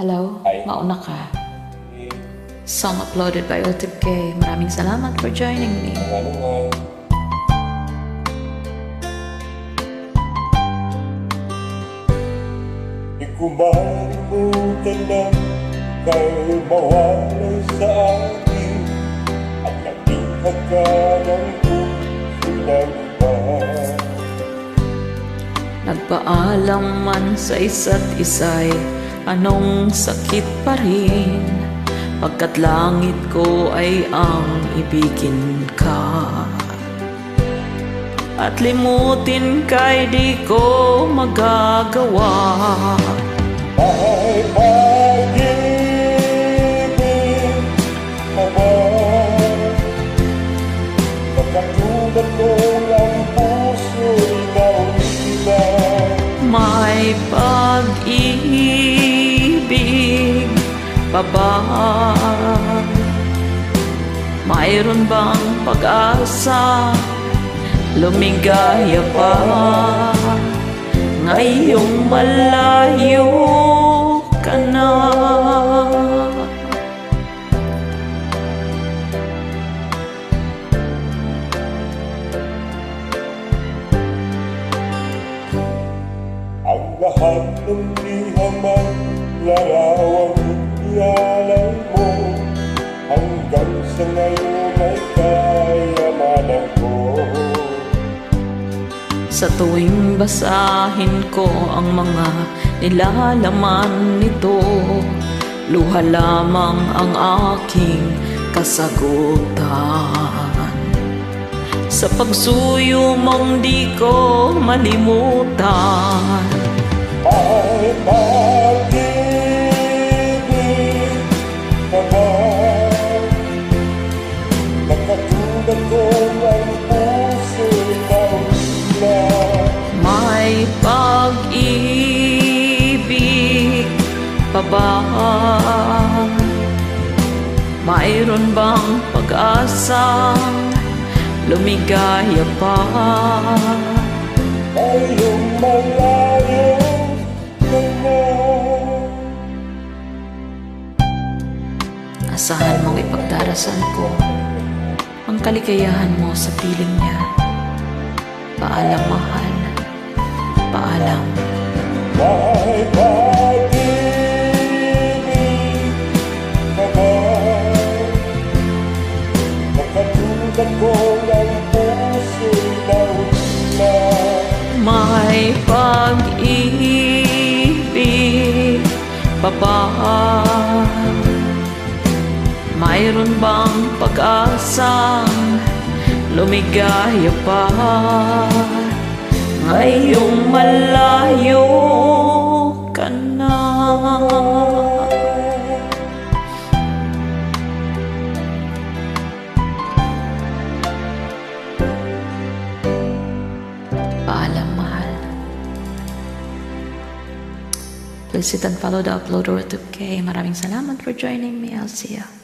Hello, mauna ka. Song uploaded by Ultip K. Maraming salamat for joining me. Di ko malimutan na kayo mawalay sa akin at nagihag ka ng puso ng iba. Nagpaalam man sa isa't isa'y anong sakit pa rin, pagkat langit ko ay ang ibigin ka. At limutin ka'y di ko magagawa. May pag-ibig ka ba? Pagkatulad ko ang puso'y naulila. May pag-ibig pa ba? Mayroon bang pag-asa? Lumigaya pa ngayong malayo ka na. Ang lahat ng lihamang larawang ialay mo, hanggang sa ngayon ay kayamanan ko. Sa tuwing basahin ko ang mga nilalaman nito, luha lamang ang aking kasagutan. Sa pagsuyo mong di ko malimutan. May pag-ibig ka ba? Pagkatulad ko ang puso'y naulila. May pag-ibig pa ba? Mayroon bang pag-asa? Lumigaya pa Ngayong malayo ka na. Asahan mong ipagdarasal ko ang kaligayahan mo sa piling niya. Paalam, mahal. Paalam. May pag-ibig ka ba? Pagkatulad ko ang puso'y naulila. May pag-ibig pa ba? Mayroon bang pag-asang lumigaya pa ngayong malayo ka na? Paalam, mahal. Please hit and follow the uploader to K. Maraming salamat for joining me. I'll see ya.